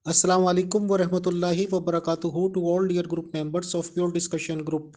Assalamu alaikum wa rahmatullahi wa barakatuhu to all dear group members of your discussion group.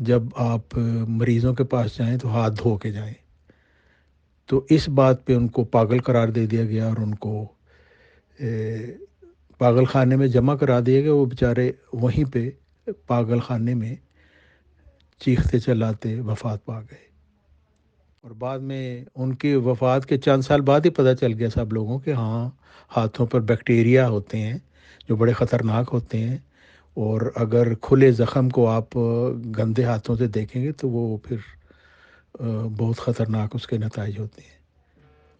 جب آپ مریضوں کے پاس جائیں تو ہاتھ دھو کے جائیں. تو اس بات پہ ان کو پاگل قرار دے دیا گیا اور ان کو پاگل خانے میں جمع کرا دیا گیا. وہ بیچارے وہیں پہ پاگل خانے میں چیختے چلاتے وفات پا گئے. اور بعد میں ان کی وفات کے چند سال بعد ہی پتہ چل گیا سب لوگوں کہ ہاں ہاتھوں پر بیکٹیریا ہوتے ہیں جو بڑے خطرناک ہوتے ہیں، اور اگر کھلے زخم کو آپ گندے ہاتھوں سے دیکھیں گے تو وہ پھر بہت خطرناک اس کے نتائج ہوتے ہیں.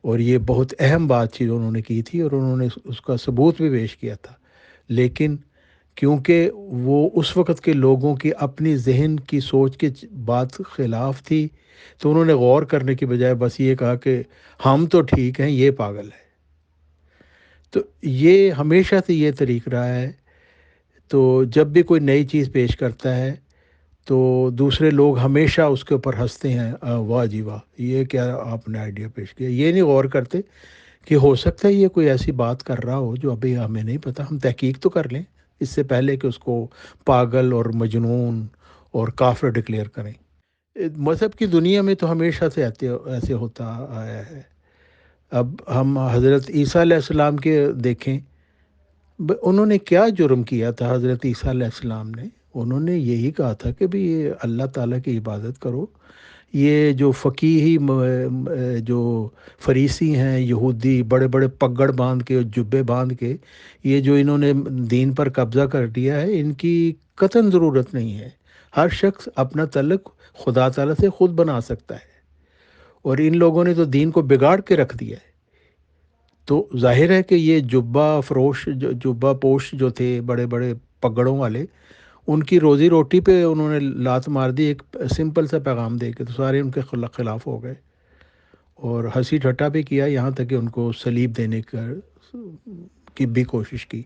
اور یہ بہت اہم بات چیز انہوں نے کی تھی اور انہوں نے اس کا ثبوت بھی پیش کیا تھا. لیکن کیونکہ وہ اس وقت کے لوگوں کی اپنی ذہن کی سوچ کے بات خلاف تھی، تو انہوں نے غور کرنے کی بجائے بس یہ کہا کہ ہم تو ٹھیک ہیں، یہ پاگل ہے. تو یہ ہمیشہ سے یہ طریق رہا ہے. تو جب بھی کوئی نئی چیز پیش کرتا ہے تو دوسرے لوگ ہمیشہ اس کے اوپر ہنستے ہیں، واہ جی واہ، یہ کیا آپ نے آئیڈیا پیش کیا. یہ نہیں غور کرتے کہ ہو سکتا ہے یہ کوئی ایسی بات کر رہا ہو جو ابھی ہمیں نہیں پتہ. ہم تحقیق تو کر لیں اس سے پہلے کہ اس کو پاگل اور مجنون اور کافر ڈکلیئر کریں. مذہب کی دنیا میں تو ہمیشہ سے ایسے ہوتا آیا ہے. اب ہم حضرت عیسیٰ علیہ السلام کے دیکھیں، انہوں نے کیا جرم کیا تھا حضرت عیسیٰ علیہ السلام نے؟ انہوں نے یہی کہا تھا کہ بھی اللہ تعالیٰ کی عبادت کرو. یہ جو فقیہی جو فریسی ہیں یہودی، بڑے بڑے پگڑ باندھ کے جبے باندھ کے یہ جو انہوں نے دین پر قبضہ کر دیا ہے، ان کی قطعاً ضرورت نہیں ہے. ہر شخص اپنا تعلق خدا تعالیٰ سے خود بنا سکتا ہے، اور ان لوگوں نے تو دین کو بگاڑ کے رکھ دیا ہے. تو ظاہر ہے کہ یہ جبہ پوش جو تھے بڑے بڑے پگڑوں والے، ان کی روزی روٹی پہ انہوں نے لات مار دی ایک سمپل سا پیغام دے کے. تو سارے ان کے خلاف ہو گئے اور ہنسی ٹھٹا بھی کیا، یہاں تک کہ ان کو صلیب دینے کی بھی کوشش کی،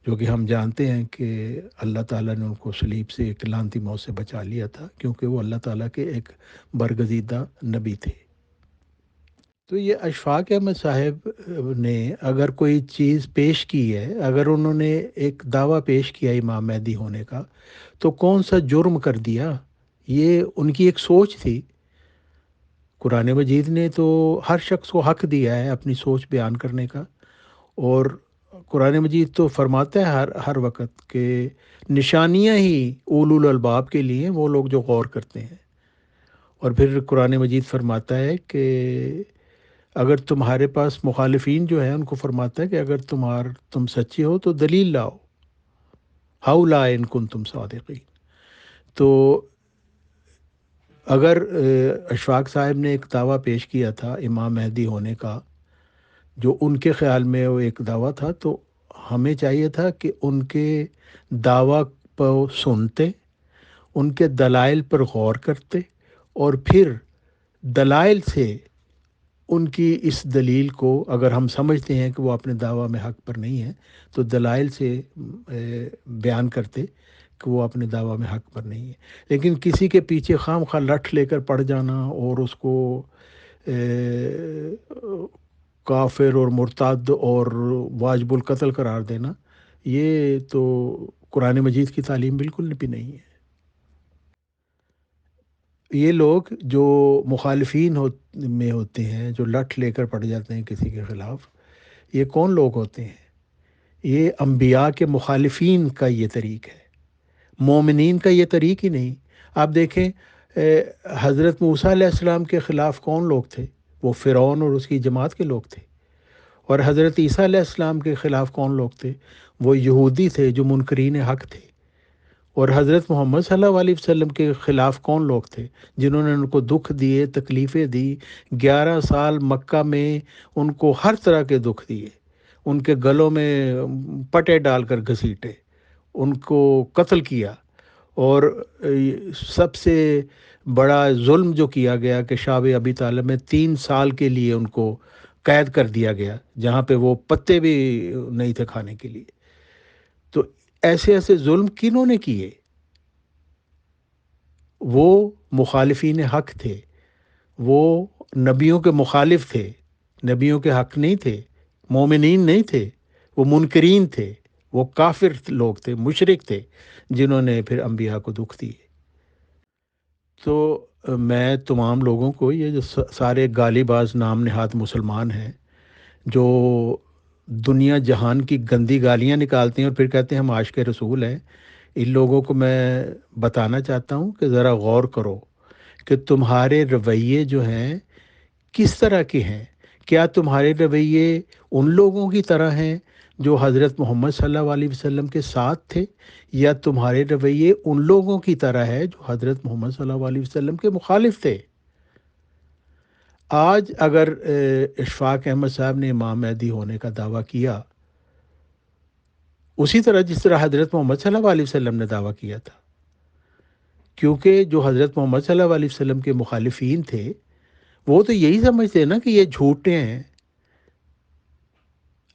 جو کہ ہم جانتے ہیں کہ اللہ تعالیٰ نے ان کو صلیب سے ایک لعنتی موت سے بچا لیا تھا، کیونکہ وہ اللہ تعالیٰ کے ایک برگزیدہ نبی تھے. تو یہ اشفاق احمد صاحب نے اگر کوئی چیز پیش کی ہے، اگر انہوں نے ایک دعویٰ پیش کیا امام مہدی ہونے کا، تو کون سا جرم کر دیا؟ یہ ان کی ایک سوچ تھی. قرآن مجید نے تو ہر شخص کو حق دیا ہے اپنی سوچ بیان کرنے کا، اور قرآن مجید تو فرماتا ہے ہر وقت کہ نشانیاں ہی اولو الالباب کے لیے، وہ لوگ جو غور کرتے ہیں. اور پھر قرآن مجید فرماتا ہے کہ اگر تمہارے پاس مخالفین جو ہیں ان کو فرماتا ہے کہ اگر تم سچے ہو تو دلیل لاؤ، ہاؤلا ان کنتم صادقین. تو اگر اشفاق صاحب نے ایک دعویٰ پیش کیا تھا امام مہدی ہونے کا، جو ان کے خیال میں وہ ایک دعویٰ تھا، تو ہمیں چاہیے تھا کہ ان کے دعویٰ کو سنتے، ان کے دلائل پر غور کرتے، اور پھر دلائل سے ان کی اس دلیل کو اگر ہم سمجھتے ہیں کہ وہ اپنے دعویٰ میں حق پر نہیں ہے، تو دلائل سے بیان کرتے کہ وہ اپنے دعویٰ میں حق پر نہیں ہے. لیکن کسی کے پیچھے خام خواہ لٹھ لے کر پڑ جانا اور اس کو کافر اور مرتد اور واجب القتل قرار دینا، یہ تو قرآن مجید کی تعلیم بالکل بھی نہیں ہے. یہ لوگ جو مخالفین میں ہوتے ہیں، جو لٹھ لے کر پڑ جاتے ہیں کسی کے خلاف، یہ کون لوگ ہوتے ہیں؟ یہ انبیاء کے مخالفین کا یہ طریق ہے، مومنین کا یہ طریق ہی نہیں. آپ دیکھیں حضرت موسیٰ علیہ السلام کے خلاف کون لوگ تھے؟ وہ فرعون اور اس کی جماعت کے لوگ تھے. اور حضرت عیسیٰ علیہ السلام کے خلاف کون لوگ تھے؟ وہ یہودی تھے جو منکرین حق تھے. اور حضرت محمد صلی اللہ علیہ وسلم کے خلاف کون لوگ تھے؟ جنہوں نے ان کو دکھ دیے، تکلیفیں دی. 11 سال مکہ میں ان کو ہر طرح کے دکھ دیے، ان کے گلوں میں پٹے ڈال کر گھسیٹے، ان کو قتل کیا. اور سب سے بڑا ظلم جو کیا گیا کہ شعب ابی طالب میں 3 سال کے لیے ان کو قید کر دیا گیا، جہاں پہ وہ پتے بھی نہیں تھے کھانے کے لیے. تو ایسے ایسے ظلم کنہوں نے کیے؟ وہ مخالفین حق تھے، وہ نبیوں کے مخالف تھے، نبیوں کے حق نہیں تھے، مومنین نہیں تھے، وہ منکرین تھے، وہ کافر لوگ تھے، مشرک تھے، جنہوں نے پھر انبیاء کو دکھ دیے. تو میں تمام لوگوں کو، یہ جو سارے گالی باز نام نہاد مسلمان ہیں جو دنیا جہان کی گندی گالیاں نکالتے ہیں اور پھر کہتے ہیں ہم عاشق رسول ہیں، ان لوگوں کو میں بتانا چاہتا ہوں کہ ذرا غور کرو کہ تمہارے رویے جو ہیں کس طرح کے ہیں۔ کیا تمہارے رویے ان لوگوں کی طرح ہیں جو حضرت محمد صلی اللہ علیہ وسلم کے ساتھ تھے، یا تمہارے رویے ان لوگوں کی طرح ہے جو حضرت محمد صلی اللہ علیہ وسلم کے مخالف تھے؟ آج اگر اشفاق احمد صاحب نے امام مہدی ہونے کا دعویٰ کیا اسی طرح جس طرح حضرت محمد صلی اللہ علیہ وسلم نے دعویٰ کیا تھا، کیونکہ جو حضرت محمد صلی اللہ علیہ وسلم کے مخالفین تھے وہ تو یہی سمجھتے ہیں نا کہ یہ جھوٹے ہیں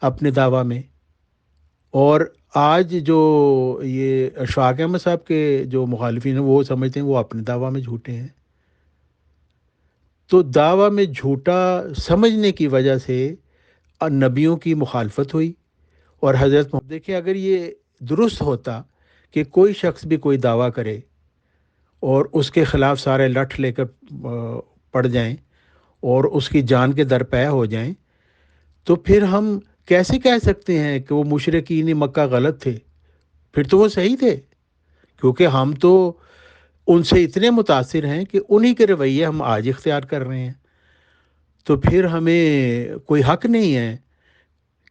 اپنے دعویٰ میں، اور آج جو یہ اشفاق احمد صاحب کے جو مخالفین ہیں وہ سمجھتے ہیں وہ اپنے دعویٰ میں جھوٹے ہیں۔ تو دعویٰ میں جھوٹا سمجھنے کی وجہ سے نبیوں کی مخالفت ہوئی، اور حضرت محمد دیکھیں اگر یہ درست ہوتا کہ کوئی شخص بھی کوئی دعویٰ کرے اور اس کے خلاف سارے لٹھ لے کر پڑ جائیں اور اس کی جان کے درپے ہو جائیں، تو پھر ہم کیسے کہہ سکتے ہیں کہ وہ مشرکین مکہ غلط تھے؟ پھر تو وہ صحیح تھے، کیونکہ ہم تو ان سے اتنے متاثر ہیں کہ انہی کے رویے ہم آج اختیار کر رہے ہیں۔ تو پھر ہمیں کوئی حق نہیں ہے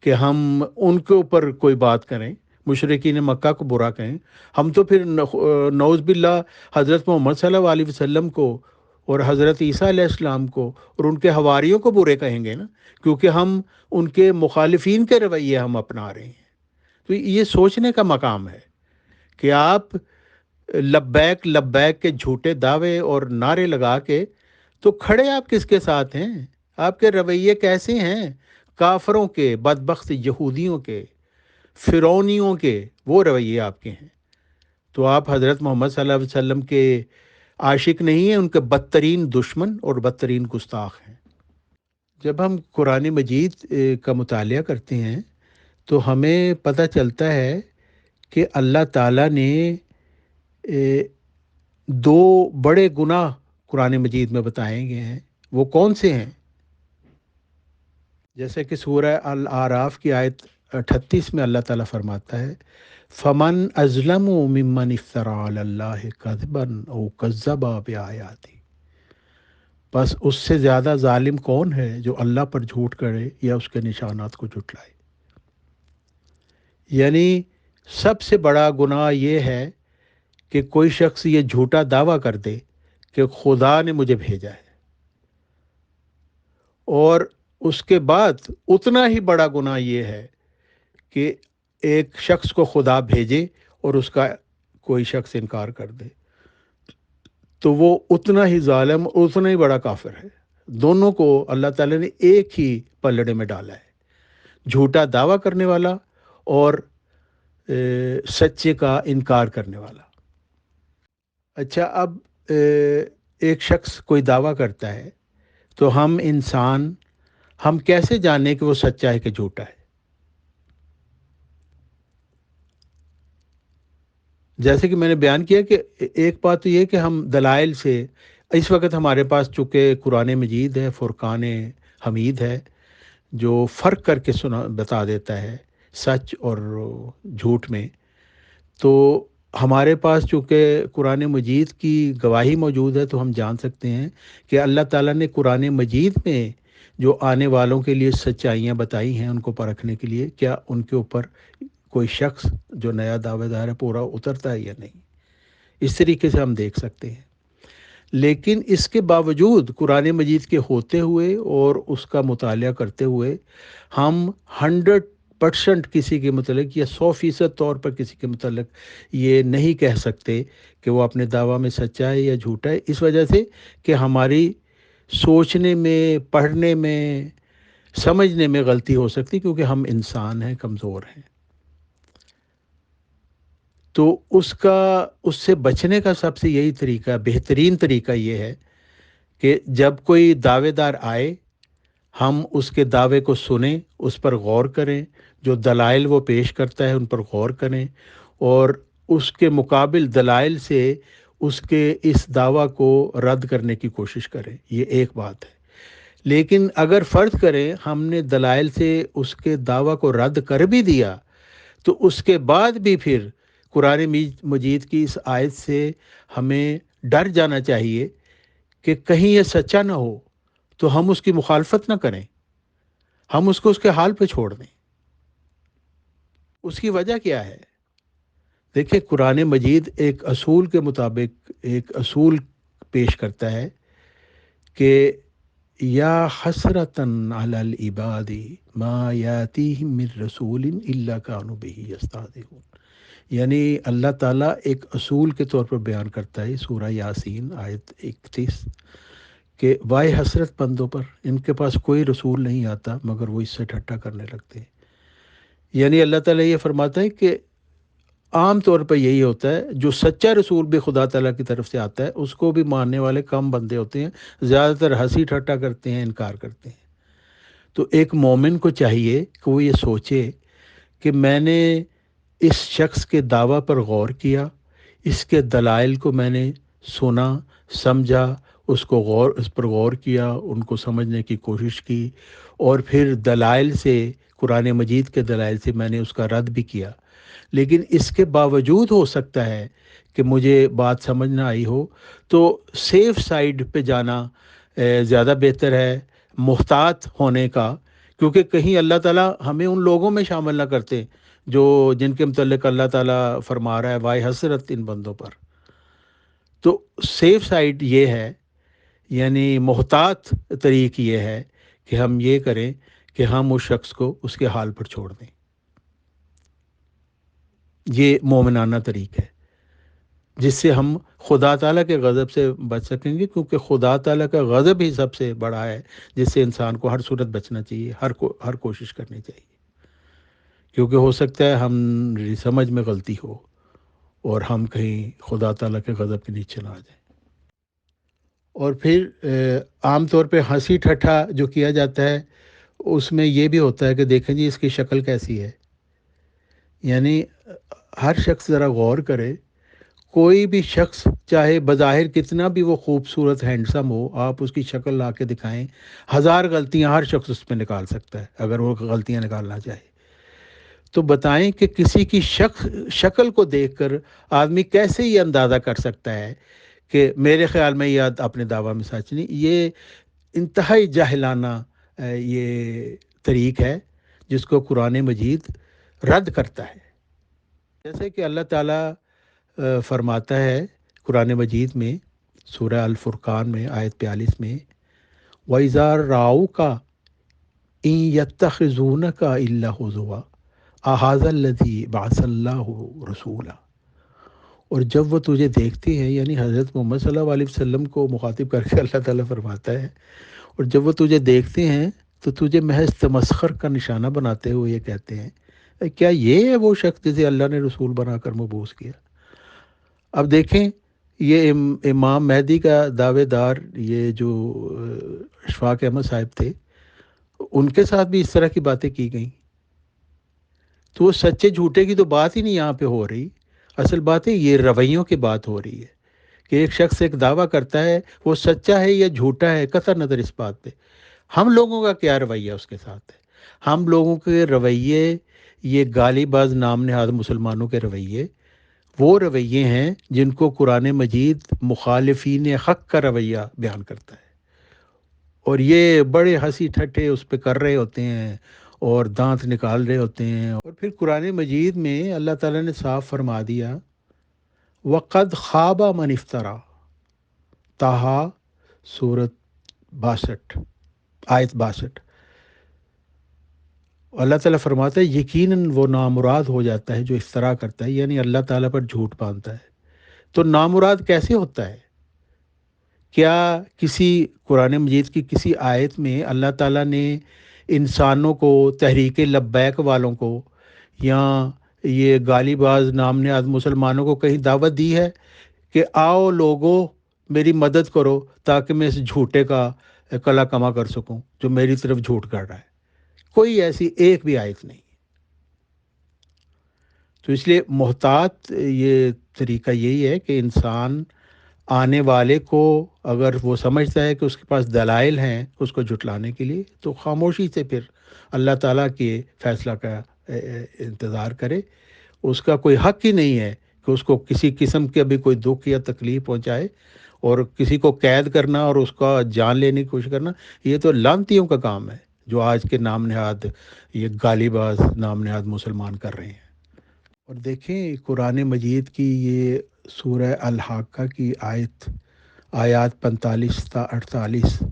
کہ ہم ان کے اوپر کوئی بات کریں، مشرکین مکہ کو برا کہیں۔ ہم تو پھر نعوذ باللہ حضرت محمد صلی اللہ علیہ وسلم کو اور حضرت عیسیٰ علیہ السلام کو اور ان کے حواریوں کو برے کہیں گے نا، کیونکہ ہم ان کے مخالفین کے رویے ہم اپنا رہے ہیں۔ تو یہ سوچنے کا مقام ہے کہ آپ لبیک لبیک کے جھوٹے دعوے اور نعرے لگا کے تو کھڑے آپ کس کے ساتھ ہیں؟ آپ کے رویے کیسے ہیں؟ کافروں کے، بدبخت یہودیوں کے، فرعونیوں کے وہ رویے آپ کے ہیں۔ تو آپ حضرت محمد صلی اللہ علیہ وسلم کے عاشق نہیں ہیں، ان کے بدترین دشمن اور بدترین گستاخ ہیں۔ جب ہم قرآن مجید کا مطالعہ کرتے ہیں تو ہمیں پتہ چلتا ہے کہ اللہ تعالیٰ نے دو بڑے گناہ قرآن مجید میں بتائے گئے ہیں۔ وہ کون سے ہیں؟ جیسے کہ سورہ الاعراف کی آیت 38 میں اللہ تعالیٰ فرماتا ہے فَمَنْ أَظْلَمُ مِمَّنِ افْتَرَىٰ عَلَى اللَّهِ كَذِبًا أَوْ كَذَّبَ بِآيَاتِهِ، بس اس سے زیادہ ظالم کون ہے جو اللہ پر جھوٹ کرے یا اس کے نشانات کو جھٹلائے۔ یعنی سب سے بڑا گناہ یہ ہے کہ کوئی شخص یہ جھوٹا دعویٰ کر دے کہ خدا نے مجھے بھیجا ہے، اور اس کے بعد اتنا ہی بڑا گناہ یہ ہے کہ ایک شخص کو خدا بھیجے اور اس کا کوئی شخص انکار کر دے، تو وہ اتنا ہی ظالم، اتنا ہی بڑا کافر ہے۔ دونوں کو اللہ تعالیٰ نے ایک ہی پلڑے میں ڈالا ہے، جھوٹا دعویٰ کرنے والا اور سچے کا انکار کرنے والا۔ اچھا، اب ایک شخص کوئی دعویٰ کرتا ہے تو ہم انسان ہم کیسے جانیں کہ وہ سچا ہے کہ جھوٹا ہے؟ جیسے کہ میں نے بیان کیا کہ ایک بات تو یہ کہ ہم دلائل سے، اس وقت ہمارے پاس چونکہ قرآن مجید ہے، فرقان حمید ہے جو فرق کر کے بتا دیتا ہے سچ اور جھوٹ میں، تو ہمارے پاس چونکہ قرآن مجید کی گواہی موجود ہے تو ہم جان سکتے ہیں کہ اللہ تعالیٰ نے قرآن مجید میں جو آنے والوں کے لیے سچائیاں بتائی ہیں ان کو پرکھنے کے لیے، کیا ان کے اوپر کوئی شخص جو نیا دعوے دار ہے پورا اترتا ہے یا نہیں، اس طریقے سے ہم دیکھ سکتے ہیں۔ لیکن اس کے باوجود قرآن مجید کے ہوتے ہوئے اور اس کا مطالعہ کرتے ہوئے ہم 100% کسی کے متعلق یا 100% طور پر کسی کے متعلق یہ نہیں کہہ سکتے کہ وہ اپنے دعویٰ میں سچا ہے یا جھوٹا ہے، اس وجہ سے کہ ہماری سوچنے میں، پڑھنے میں، سمجھنے میں غلطی ہو سکتی، کیونکہ ہم انسان ہیں، کمزور ہیں۔ تو اس سے بچنے کا سب سے یہی طریقہ، بہترین طریقہ یہ ہے کہ جب کوئی دعوے دار آئے ہم اس کے دعوے کو سنیں، اس پر غور کریں، جو دلائل وہ پیش کرتا ہے ان پر غور کریں، اور اس کے مقابل دلائل سے اس کے اس دعویٰ کو رد کرنے کی کوشش کریں، یہ ایک بات ہے۔ لیکن اگر فرض کریں ہم نے دلائل سے اس کے دعویٰ کو رد کر بھی دیا، تو اس کے بعد بھی پھر قرآن مجید کی اس آیت سے ہمیں ڈر جانا چاہیے کہ کہیں یہ سچا نہ ہو، تو ہم اس کی مخالفت نہ کریں، ہم اس کو اس کے حال پہ چھوڑ دیں۔ اس کی وجہ کیا ہے؟ دیکھیں، قرآن مجید ایک اصول کے مطابق ایک اصول پیش کرتا ہے کہ یا حسرتاً علی العباد ما یاتیہم من رسول الا کانوا بہ یستہزئون، یعنی اللہ تعالیٰ ایک اصول کے طور پر بیان کرتا ہے سورہ یاسین آیت 31 کہ وائے حسرت بندوں پر، ان کے پاس کوئی رسول نہیں آتا مگر وہ اس سے ٹھٹھا کرنے لگتے ہیں۔ یعنی اللہ تعالیٰ یہ فرماتا ہے کہ عام طور پہ یہی ہوتا ہے، جو سچا رسول بھی خدا تعالیٰ کی طرف سے آتا ہے اس کو بھی ماننے والے کم بندے ہوتے ہیں، زیادہ تر ہنسی ٹھٹھا کرتے ہیں، انکار کرتے ہیں۔ تو ایک مومن کو چاہیے کہ وہ یہ سوچے کہ میں نے اس شخص کے دعویٰ پر غور کیا، اس کے دلائل کو میں نے سنا، سمجھا، اس پر غور کیا، ان کو سمجھنے کی کوشش کی، اور پھر دلائل سے، قرآن مجید کے دلائل سے میں نے اس کا رد بھی کیا۔ لیکن اس کے باوجود ہو سکتا ہے کہ مجھے بات سمجھ نہ آئی ہو، تو سیف سائیڈ پہ جانا زیادہ بہتر ہے، محتاط ہونے کا، کیونکہ کہیں اللہ تعالیٰ ہمیں ان لوگوں میں شامل نہ کرتے جن کے متعلق اللہ تعالیٰ فرما رہا ہے وائے حسرت ان بندوں پر۔ تو سیف سائیڈ یہ ہے، یعنی محتاط طریق یہ ہے کہ ہم یہ کریں کہ ہم اس شخص کو اس کے حال پر چھوڑ دیں۔ یہ مومنانہ طریق ہے جس سے ہم خدا تعالیٰ کے غضب سے بچ سکیں گے، کیونکہ خدا تعالیٰ کا غضب ہی سب سے بڑا ہے جس سے انسان کو ہر صورت بچنا چاہیے، ہر کوشش کرنی چاہیے، کیونکہ ہو سکتا ہے ہم سمجھ میں غلطی ہو اور ہم کہیں خدا تعالیٰ کے غضب کے نیچے نہ آ جائیں۔ اور پھر عام طور پہ ہنسی ٹھٹھا جو کیا جاتا ہے اس میں یہ بھی ہوتا ہے کہ دیکھیں جی اس کی شکل کیسی ہے، یعنی ہر شخص ذرا غور کرے، کوئی بھی شخص چاہے بظاہر کتنا بھی وہ خوبصورت ہینڈسم ہو، آپ اس کی شکل لا کے دکھائیں، ہزار غلطیاں ہر شخص اس میں نکال سکتا ہے اگر وہ غلطیاں نکالنا چاہے۔ تو بتائیں کہ کسی کی شکل کو دیکھ کر آدمی کیسے یہ اندازہ کر سکتا ہے کہ میرے خیال میں یہ اپنے دعویٰ میں سچ نہیں۔ یہ انتہائی جاہلانہ یہ طریق ہے جس کو قرآن مجید رد کرتا ہے۔ جیسے کہ اللہ تعالیٰ فرماتا ہے قرآن مجید میں سورہ الفرقان میں آیت 42 میں وَإِذَا رَأَوْكَ إِن يَتَّخِذُونَكَ إِلَّا هُزُوًا أَهَذَا الَّذِي بَعَثَ اللَّهُ رَسُولًا، اور جب وہ تجھے دیکھتے ہیں، یعنی حضرت محمد صلی اللہ علیہ وسلم کو مخاطب کر کے اللہ تعالیٰ فرماتا ہے، اور جب وہ تجھے دیکھتے ہیں تو تجھے محض تمسخر کا نشانہ بناتے ہوئے یہ کہتے ہیں کیا یہ ہے وہ شخص جسے اللہ نے رسول بنا کر مبعوث کیا؟ اب دیکھیں، یہ امام مہدی کا دعوے دار یہ جو اشفاق احمد صاحب تھے، ان کے ساتھ بھی اس طرح کی باتیں کی گئیں۔ تو وہ سچے جھوٹے کی تو بات ہی نہیں یہاں پہ ہو رہی، اصل بات ہے یہ رویوں کی بات ہو رہی ہے کہ ایک شخص ایک دعویٰ کرتا ہے، وہ سچا ہے یا جھوٹا ہے قطع نظر اس بات پہ، ہم لوگوں کا کیا رویہ اس کے ساتھ ہے۔ ہم لوگوں کے رویے، یہ گالی باز نام نہاد مسلمانوں کے رویے، وہ رویے ہیں جن کو قرآن مجید مخالفین حق کا رویہ بیان کرتا ہے، اور یہ بڑے ہنسی ٹھٹھے اس پہ کر رہے ہوتے ہیں اور دانت نکال رہے ہوتے ہیں۔ اور پھر قرآن مجید میں اللہ تعالیٰ نے صاف فرما دیا وَقَدْ خَابَ مَنِ افْتَرَى، طٰہٰ سورت 62 آیت 62، اللہ تعالیٰ فرماتا ہے یقیناً وہ نامراد ہو جاتا ہے جو افترا کرتا ہے، یعنی اللہ تعالیٰ پر جھوٹ باندھتا ہے۔ تو نامراد کیسے ہوتا ہے؟ کیا کسی قرآن مجید کی کسی آیت میں اللہ تعالیٰ نے انسانوں کو، تحریک لبیک والوں کو، یا یہ گالی باز نام نہاد مسلمانوں کو کہیں دعوت دی ہے کہ آؤ لوگوں میری مدد کرو تاکہ میں اس جھوٹے کا کلا کما کر سکوں جو میری طرف جھوٹ کر رہا ہے؟ کوئی ایسی ایک بھی آیت نہیں۔ تو اس لیے محتاط یہ طریقہ یہی ہے کہ انسان آنے والے کو اگر وہ سمجھتا ہے کہ اس کے پاس دلائل ہیں اس کو جھٹلانے کے لیے، تو خاموشی سے پھر اللہ تعالیٰ کے فیصلہ کا انتظار کرے۔ اس کا کوئی حق ہی نہیں ہے کہ اس کو کسی قسم کے بھی کوئی دکھ یا تکلیف پہنچائے، اور کسی کو قید کرنا اور اس کا جان لینے کی کوشش کرنا، یہ تو لعنتیوں کا کام ہے جو آج کے نام نہاد یہ گالی باز نام نہاد مسلمان کر رہے ہیں۔ اور دیکھیں قرآن مجید کی یہ سورہ الحاقہ کی آیات 45 تا 48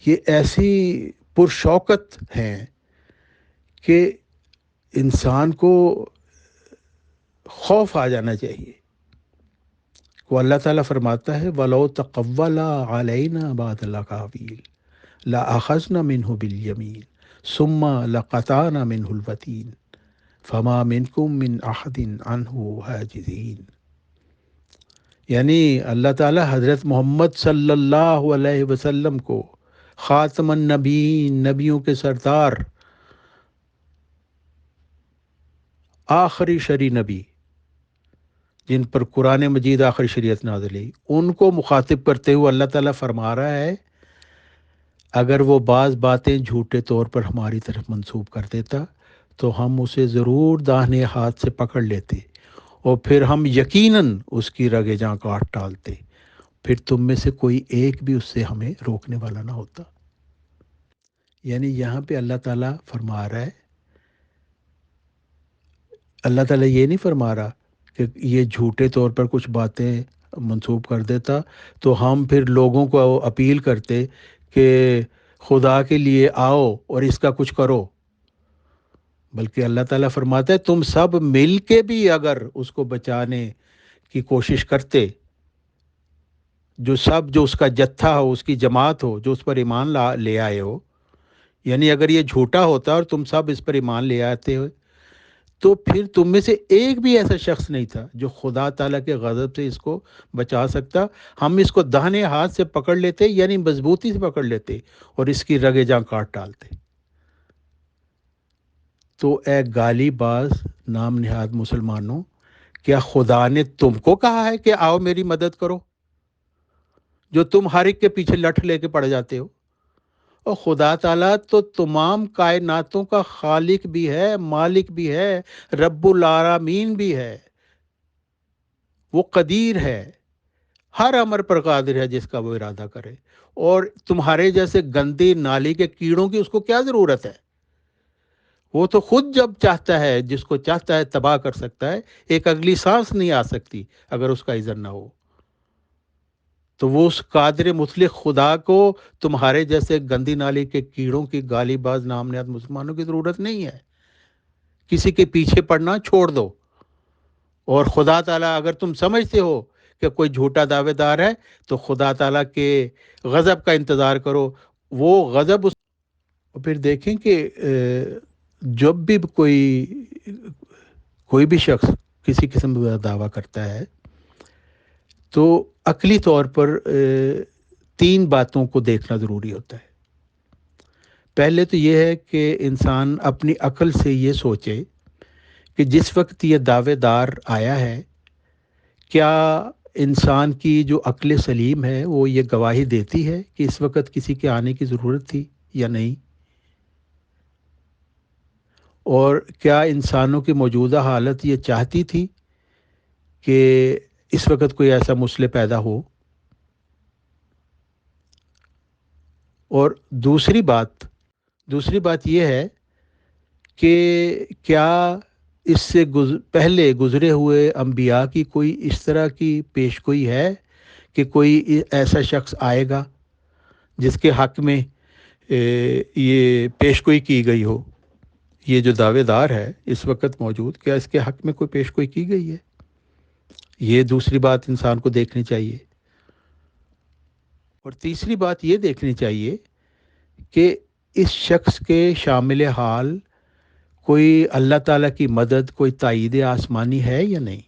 یہ ایسی پرشوکت ہیں کہ انسان کو خوف آ جانا چاہیے۔ وہ اللہ تعالیٰ فرماتا ہے وَلَوْ تَقَوَّلَ عَلَيْنَا بَعْضَ الْأَقَاوِيلِ لَأَخَذْنَا مِنْهُ بِالْيَمِينِ ثُمَّ لَقَطَعْنَا مِنْهُ الْوَتِينَ فَمَا مِنْكُمْ مِنْ أَحَدٍ عَنْهُ حَاجِزِينَ۔ یعنی اللہ تعالیٰ حضرت محمد صلی اللہ علیہ وسلم کو خاتم النبیین، نبیوں کے سردار، آخری شرعی نبی جن پر قرآن مجید آخری شریعت نازل ہوئی، ان کو مخاطب کرتے ہوئے اللہ تعالیٰ فرما رہا ہے اگر وہ بعض باتیں جھوٹے طور پر ہماری طرف منسوب کر دیتا تو ہم اسے ضرور داہنے ہاتھ سے پکڑ لیتے اور پھر ہم یقیناً اس کی رگے جاں کاٹ ڈالتے، پھر تم میں سے کوئی ایک بھی اس سے ہمیں روکنے والا نہ ہوتا۔ یعنی یہاں پہ اللہ تعالیٰ فرما رہا ہے، اللہ تعالیٰ یہ نہیں فرما رہا کہ یہ جھوٹے طور پر کچھ باتیں منسوب کر دیتا تو ہم پھر لوگوں کو اپیل کرتے کہ خدا کے لیے آؤ اور اس کا کچھ کرو، بلکہ اللہ تعالیٰ فرماتا ہے تم سب مل کے بھی اگر اس کو بچانے کی کوشش کرتے، جو اس کا جتھا ہو، اس کی جماعت ہو، جو اس پر ایمان لے آئے ہو، یعنی اگر یہ جھوٹا ہوتا اور تم سب اس پر ایمان لے آتے ہو تو پھر تم میں سے ایک بھی ایسا شخص نہیں تھا جو خدا تعالیٰ کے غضب سے اس کو بچا سکتا۔ ہم اس کو داہنے ہاتھ سے پکڑ لیتے، یعنی مضبوطی سے پکڑ لیتے اور اس کی رگے جاں کاٹ ڈالتے۔ تو اے گالی باز نام نہاد مسلمانوں، کیا خدا نے تم کو کہا ہے کہ آؤ میری مدد کرو، جو تم ہر ایک کے پیچھے لٹھ لے کے پڑ جاتے ہو؟ اور خدا تعالیٰ تو تمام کائناتوں کا خالق بھی ہے، مالک بھی ہے، رب العالمین بھی ہے، وہ قدیر ہے، ہر امر پر قادر ہے جس کا وہ ارادہ کرے، اور تمہارے جیسے گندے نالی کے کیڑوں کی اس کو کیا ضرورت ہے؟ وہ تو خود جب چاہتا ہے جس کو چاہتا ہے تباہ کر سکتا ہے، ایک اگلی سانس نہیں آ سکتی اگر اس کا اذن نہ ہو۔ تو وہ اس قادر مطلق خدا کو تمہارے جیسے گندی نالی کے کیڑوں کی گالی باز نام نہاد مسلمانوں کی ضرورت نہیں ہے۔ کسی کے پیچھے پڑنا چھوڑ دو، اور خدا تعالیٰ اگر تم سمجھتے ہو کہ کوئی جھوٹا دعوے دار ہے تو خدا تعالیٰ کے غضب کا انتظار کرو، وہ غضب اس۔ اور پھر دیکھیں کہ جب بھی کوئی بھی شخص کسی قسم کا دعویٰ کرتا ہے تو عقلی طور پر 3 باتوں کو دیکھنا ضروری ہوتا ہے۔ پہلے تو یہ ہے کہ انسان اپنی عقل سے یہ سوچے کہ جس وقت یہ دعوے دار آیا ہے، کیا انسان کی جو عقل سلیم ہے وہ یہ گواہی دیتی ہے کہ اس وقت کسی کے آنے کی ضرورت تھی یا نہیں، اور کیا انسانوں کی موجودہ حالت یہ چاہتی تھی کہ اس وقت کوئی ایسا مسئلہ پیدا ہو۔ اور دوسری بات یہ ہے کہ کیا اس سے پہلے گزرے ہوئے انبیاء کی کوئی اس طرح کی پیشگوئی ہے کہ کوئی ایسا شخص آئے گا جس کے حق میں یہ پیشگوئی کی گئی ہو؟ یہ جو دعوے دار ہے اس وقت موجود، کیا اس کے حق میں کوئی پیشگوئی کی گئی ہے؟ یہ دوسری بات انسان کو دیکھنی چاہیے۔ اور تیسری بات یہ دیکھنی چاہیے کہ اس شخص کے شامل حال کوئی اللہ تعالیٰ کی مدد، کوئی تائید آسمانی ہے یا نہیں۔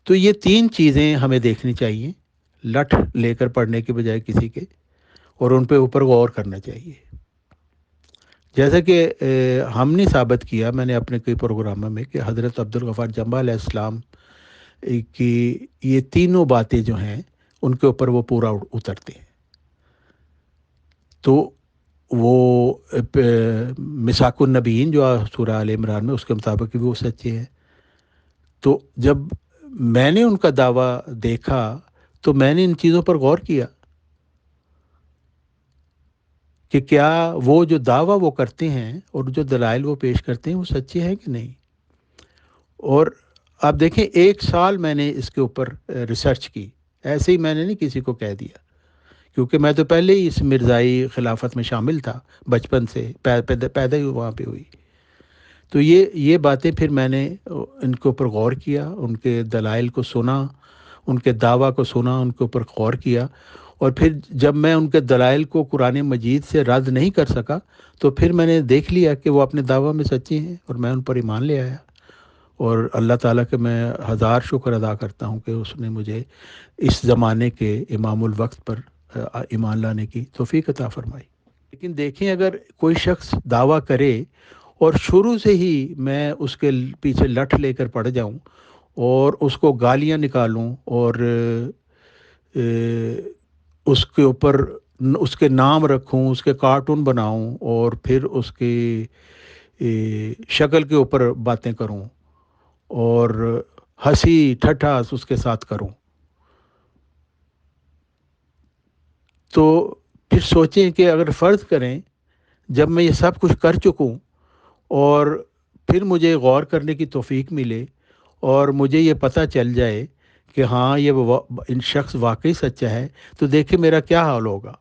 تو یہ 3 چیزیں ہمیں دیکھنی چاہیے لٹھ لے کر پڑھنے کے بجائے کسی کے، اور ان پہ اوپر غور کرنا چاہیے۔ جیسا کہ ہم نے ثابت کیا، میں نے اپنے کئی پروگراموں میں، کہ حضرت عبدالغفار جمعہ علیہ السلام کہ یہ تینوں باتیں جو ہیں ان کے اوپر وہ پورا اترتے ہیں. تو وہ مساک النبیین جو سورہ آل عمران میں، اس کے مطابق بھی وہ سچے ہیں. تو جب میں نے ان کا دعویٰ دیکھا تو میں نے ان چیزوں پر غور کیا کہ کیا وہ جو دعویٰ وہ کرتے ہیں اور جو دلائل وہ پیش کرتے ہیں وہ سچے ہیں کہ نہیں. اور آپ دیکھیں 1 سال میں نے اس کے اوپر ریسرچ کی، ایسے ہی میں نے نہیں کسی کو کہہ دیا، کیونکہ میں تو پہلے ہی اس مرزائی خلافت میں شامل تھا، بچپن سے پیدا ہی وہاں پہ ہوئی. تو یہ باتیں پھر میں نے ان کے اوپر غور کیا، ان کے دلائل کو سنا، ان کے دعویٰ کو سنا، ان کے اوپر غور کیا. اور پھر جب میں ان کے دلائل کو قرآن مجید سے رد نہیں کر سکا تو پھر میں نے دیکھ لیا کہ وہ اپنے دعویٰ میں سچے ہیں، اور میں ان پر ایمان لے آیا. اور اللہ تعالیٰ کے میں 1000 شکر ادا کرتا ہوں کہ اس نے مجھے اس زمانے کے امام الوقت پر ایمان لانے کی توفیق عطا فرمائی. لیکن دیکھیں، اگر کوئی شخص دعویٰ کرے اور شروع سے ہی میں اس کے پیچھے لٹ لے کر پڑ جاؤں اور اس کو گالیاں نکالوں اور اس کے اوپر اس کے نام رکھوں، اس کے کارٹون بناؤں اور پھر اس کی شکل کے اوپر باتیں کروں اور ہنسی ٹھٹھا اس کے ساتھ کروں، تو پھر سوچیں کہ اگر فرض کریں جب میں یہ سب کچھ کر چکوں اور پھر مجھے غور کرنے کی توفیق ملے اور مجھے یہ پتہ چل جائے کہ ہاں یہ ان شخص واقعی سچا ہے، تو دیکھیں میرا کیا حال ہوگا.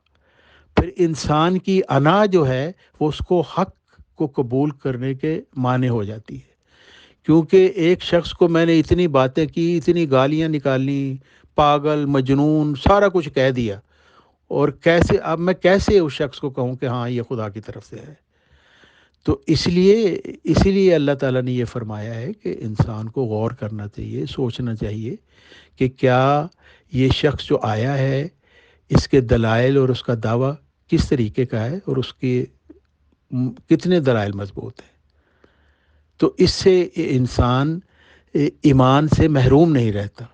پھر انسان کی انا جو ہے وہ اس کو حق کو قبول کرنے کے معنی ہو جاتی ہے. کیونکہ ایک شخص کو میں نے اتنی باتیں کی، اتنی گالیاں نکالی، پاگل، مجنون، سارا کچھ کہہ دیا، اور اب میں کیسے اس شخص کو کہوں کہ ہاں یہ خدا کی طرف سے ہے. تو اسی لیے اللہ تعالیٰ نے یہ فرمایا ہے کہ انسان کو غور کرنا چاہیے، سوچنا چاہیے کہ کیا یہ شخص جو آیا ہے اس کے دلائل اور اس کا دعویٰ کس طریقے کا ہے اور اس کے کتنے دلائل مضبوط ہیں. تو اس سے انسان ایمان سے محروم نہیں رہتا،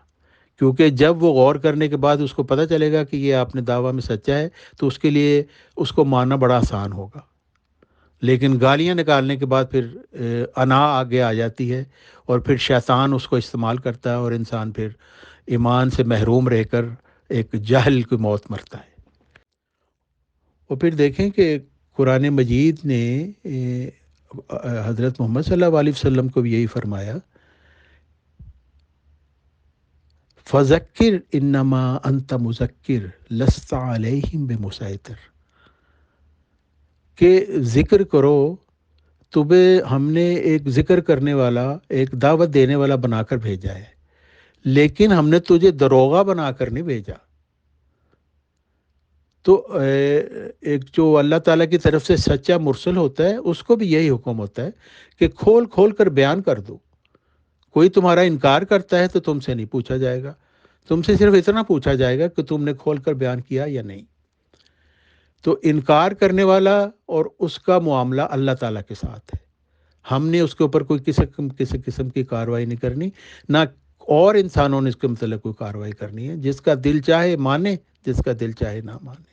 کیونکہ جب وہ غور کرنے کے بعد اس کو پتہ چلے گا کہ یہ آپ نے دعویٰ میں سچا ہے تو اس کے لیے اس کو ماننا بڑا آسان ہوگا. لیکن گالیاں نکالنے کے بعد پھر انا آگے آ جاتی ہے اور پھر شیطان اس کو استعمال کرتا ہے اور انسان پھر ایمان سے محروم رہ کر ایک جہل کی موت مرتا ہے. اور پھر دیکھیں کہ قرآن مجید نے حضرت محمد صلی اللہ علیہ وسلم کو بھی یہی فرمایا، فَذَكِّرْ إِنَّمَا أَنْتَ مُذَكِّرْ لَسْتَ عَلَيْهِمْ بِمُسَيْطِرٍ، کہ ذکر کرو، تمہیں ہم نے ایک ذکر کرنے والا، ایک دعوت دینے والا بنا کر بھیجا ہے، لیکن ہم نے تجھے دروغہ بنا کر نہیں بھیجا. تو ایک جو اللہ تعالیٰ کی طرف سے سچا مرسل ہوتا ہے اس کو بھی یہی حکم ہوتا ہے کہ کھول کھول کر بیان کر دو. کوئی تمہارا انکار کرتا ہے تو تم سے نہیں پوچھا جائے گا، تم سے صرف اتنا پوچھا جائے گا کہ تم نے کھول کر بیان کیا یا نہیں. تو انکار کرنے والا اور اس کا معاملہ اللہ تعالیٰ کے ساتھ ہے، ہم نے اس کے اوپر کوئی کسی قسم کی کارروائی نہیں کرنی، نہ اور انسانوں نے اس کے متعلق کوئی کارروائی کرنی ہے. جس کا دل چاہے مانے، جس کا دل چاہے نہ مانے.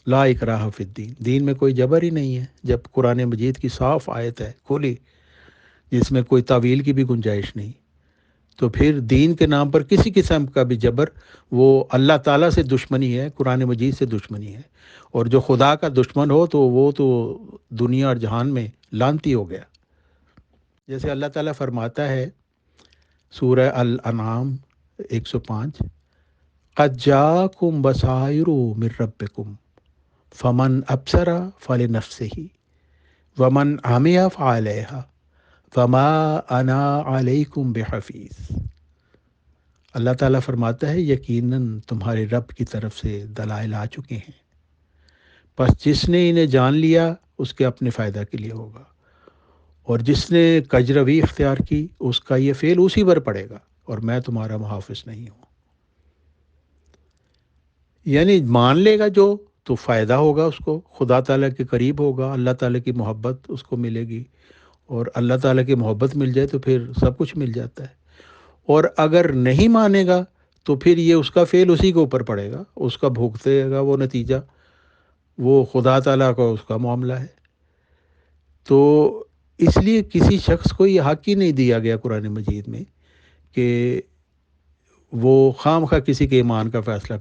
لا اکراہ فی الدین، دین میں کوئی جبر ہی نہیں ہے. جب قرآن مجید کی صاف آیت ہے کھلی جس میں کوئی تعویل کی بھی گنجائش نہیں، تو پھر دین کے نام پر کسی قسم کا بھی جبر وہ اللہ تعالیٰ سے دشمنی ہے، قرآن مجید سے دشمنی ہے. اور جو خدا کا دشمن ہو تو وہ تو دنیا اور جہان میں لعنتی ہو گیا. جیسے اللہ تعالیٰ فرماتا ہے سورہ الانعام 105، قد جاءکم بصائر من ربکم فمن ابصر فلنفسہ ومن عمی فعلیہا وما انا علیکم بحفیظ. اللہ تعالیٰ فرماتا ہے یقیناً تمہارے رب کی طرف سے دلائل آ چکے ہیں، پس جس نے انہیں جان لیا اس کے اپنے فائدہ کے لیے ہوگا، اور جس نے کجروی اختیار کی اس کا یہ فعل اسی پر پڑے گا، اور میں تمہارا محافظ نہیں ہوں. یعنی مان لے گا جو تو فائدہ ہوگا اس کو، خدا تعالیٰ کے قریب ہوگا، اللہ تعالیٰ کی محبت اس کو ملے گی، اور اللہ تعالیٰ کی محبت مل جائے تو پھر سب کچھ مل جاتا ہے. اور اگر نہیں مانے گا تو پھر یہ اس کا فعل اسی کے اوپر پڑے گا، اس کا بھگتے گا وہ نتیجہ، وہ خدا تعالیٰ کا اس کا معاملہ ہے۔ تو اس لیے کسی شخص کو یہ حق ہی نہیں دیا گیا قرآن مجید میں کہ وہ خام خواہ کسی کے ایمان کا فیصلہ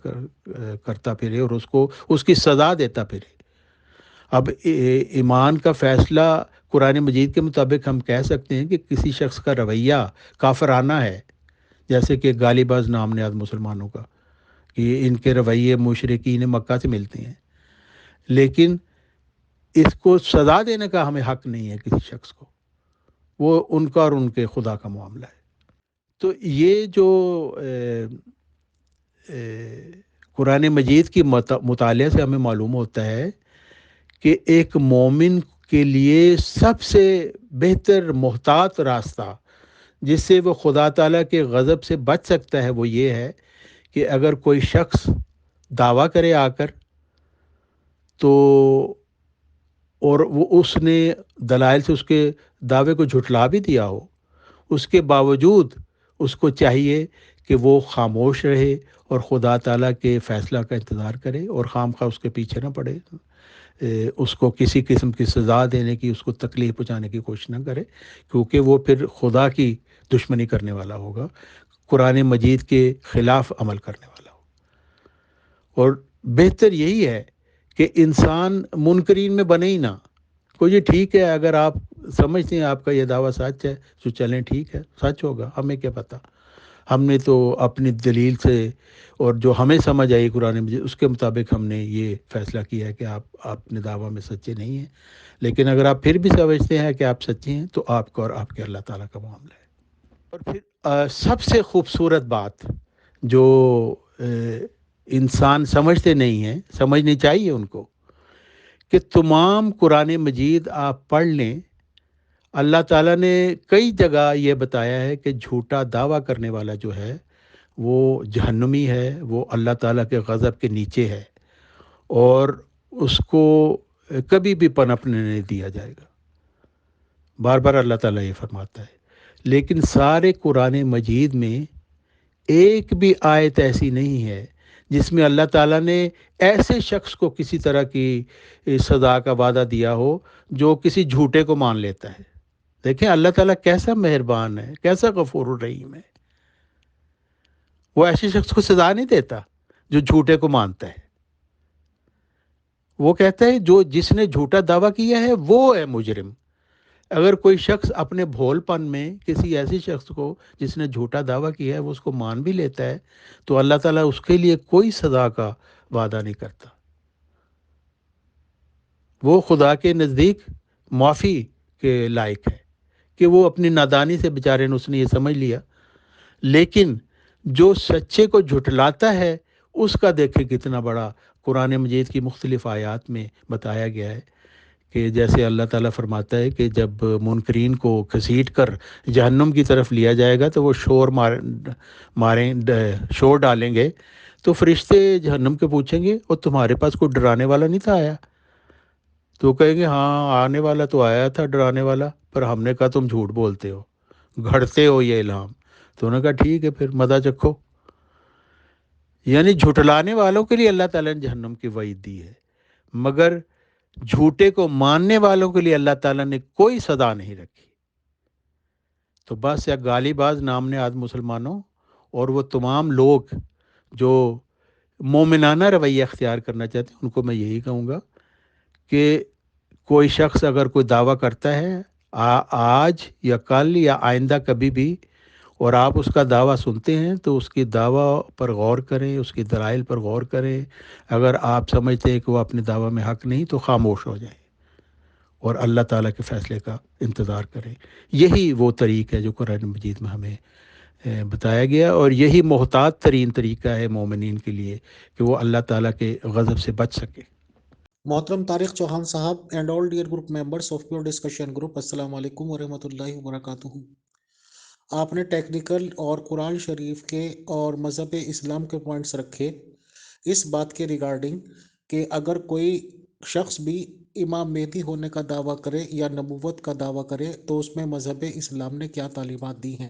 کرتا پھرے اور اس کو اس کی سزا دیتا پھرے۔ اب ایمان کا فیصلہ قرآن مجید کے مطابق ہم کہہ سکتے ہیں کہ کسی شخص کا رویہ کافرانہ ہے، جیسے کہ گالی باز نام نہاد مسلمانوں کا، کہ ان کے رویے مشرکین مکہ سے ملتے ہیں، لیکن اس کو سزا دینے کا ہمیں حق نہیں ہے کسی شخص کو، وہ ان کا اور ان کے خدا کا معاملہ ہے۔ تو یہ جو قرآن مجید کی مطالعے سے ہمیں معلوم ہوتا ہے کہ ایک مومن کے لیے سب سے بہتر محتاط راستہ جس سے وہ خدا تعالیٰ کے غضب سے بچ سکتا ہے وہ یہ ہے کہ اگر کوئی شخص دعویٰ کرے آ کر تو، اور وہ اس نے دلائل سے اس کے دعوے کو جھٹلا بھی دیا ہو، اس کے باوجود اس کو چاہیے کہ وہ خاموش رہے اور خدا تعالیٰ کے فیصلہ کا انتظار کرے اور خام خواہ اس کے پیچھے نہ پڑے، اس کو کسی قسم کی سزا دینے کی، اس کو تکلیف پہنچانے کی کوشش نہ کرے، کیونکہ وہ پھر خدا کی دشمنی کرنے والا ہوگا، قرآن مجید کے خلاف عمل کرنے والا ہوگا۔ اور بہتر یہی ہے کہ انسان منکرین میں بنے ہی نہ، کوئی یہ ٹھیک ہے اگر آپ سمجھتے ہیں آپ کا یہ دعویٰ سچ ہے تو چلیں، ٹھیک ہے سچ ہوگا، ہمیں کیا پتہ، ہم نے تو اپنی دلیل سے اور جو ہمیں سمجھ آئی قرآن مجید اس کے مطابق ہم نے یہ فیصلہ کیا ہے کہ آپ اپنے دعویٰ میں سچے نہیں ہیں، لیکن اگر آپ پھر بھی سمجھتے ہیں کہ آپ سچے ہیں تو آپ کا اور آپ کے اللہ تعالیٰ کا معاملہ ہے۔ اور پھر سب سے خوبصورت بات جو انسان سمجھتے نہیں ہیں، سمجھنی چاہیے ان کو، کہ تمام قرآن مجید آپ پڑھ لیں، اللہ تعالیٰ نے کئی جگہ یہ بتایا ہے کہ جھوٹا دعویٰ کرنے والا جو ہے وہ جہنمی ہے، وہ اللہ تعالیٰ کے غضب کے نیچے ہے اور اس کو کبھی بھی پنپنے نہیں دیا جائے گا، بار بار اللہ تعالیٰ یہ فرماتا ہے۔ لیکن سارے قرآن مجید میں ایک بھی آیت ایسی نہیں ہے جس میں اللہ تعالیٰ نے ایسے شخص کو کسی طرح کی سزا کا وعدہ دیا ہو جو کسی جھوٹے کو مان لیتا ہے۔ دیکھیں اللہ تعالیٰ کیسا مہربان ہے، کیسا غفور الرحیم ہے، وہ ایسے شخص کو سزا نہیں دیتا جو جھوٹے کو مانتا ہے، وہ کہتا ہے جو جس نے جھوٹا دعویٰ کیا ہے وہ ہے مجرم۔ اگر کوئی شخص اپنے بھول پن میں کسی ایسے شخص کو جس نے جھوٹا دعویٰ کیا ہے وہ اس کو مان بھی لیتا ہے تو اللہ تعالیٰ اس کے لیے کوئی سزا کا وعدہ نہیں کرتا، وہ خدا کے نزدیک معافی کے لائق ہے کہ وہ اپنی نادانی سے بیچارے نے اس نے یہ سمجھ لیا۔ لیکن جو سچے کو جھٹلاتا ہے اس کا دیکھیں کتنا بڑا قرآن مجید کی مختلف آیات میں بتایا گیا ہے کہ جیسے اللہ تعالیٰ فرماتا ہے کہ جب منکرین کو گھسیٹ کر جہنم کی طرف لیا جائے گا تو وہ شور ڈالیں گے، تو فرشتے جہنم کے پوچھیں گے اور تمہارے پاس کوئی ڈرانے والا نہیں تھا آیا؟ تو کہیں گے ہاں آنے والا تو آیا تھا ڈرانے والا، پر ہم نے کہا تم جھوٹ بولتے ہو، گھڑتے ہو یہ الہام۔ تو انہوں نے کہا ٹھیک ہے پھر مزہ چکھو۔ یعنی جھٹلانے والوں کے لیے اللہ تعالیٰ نے جہنم کی وعید دی ہے، مگر جھوٹے کو ماننے والوں کے لیے اللہ تعالیٰ نے کوئی سزا نہیں رکھی۔ تو بس یا گالی باز نام نہاد مسلمانوں اور وہ تمام لوگ جو مومنانہ رویہ اختیار کرنا چاہتے ہیں ان کو میں یہی کہوں گا کہ کوئی شخص اگر کوئی دعویٰ کرتا ہے آج یا کل یا آئندہ کبھی بھی، اور آپ اس کا دعویٰ سنتے ہیں تو اس کی دعویٰ پر غور کریں، اس کی دلائل پر غور کریں، اگر آپ سمجھتے ہیں کہ وہ اپنے دعویٰ میں حق نہیں تو خاموش ہو جائیں اور اللہ تعالیٰ کے فیصلے کا انتظار کریں۔ یہی وہ طریق ہے جو قرآن مجید میں ہمیں بتایا گیا، اور یہی محتاط ترین طریقہ ہے مومنین کے لیے کہ وہ اللہ تعالیٰ کے غضب سے بچ سکے۔ محترم طارق چوہان صاحب and all dear group members of pure discussion group, السلام علیکم ورحمۃ اللہ وبرکاتہ۔ آپ نے ٹیکنیکل اور قرآن شریف کے اور مذہب اسلام کے پوائنٹس رکھے اس بات کے ریگارڈنگ کہ اگر کوئی شخص بھی امام مہدی ہونے کا دعویٰ کرے یا نبوت کا دعویٰ کرے تو اس میں مذہب اسلام نے کیا تعلیمات دی ہیں۔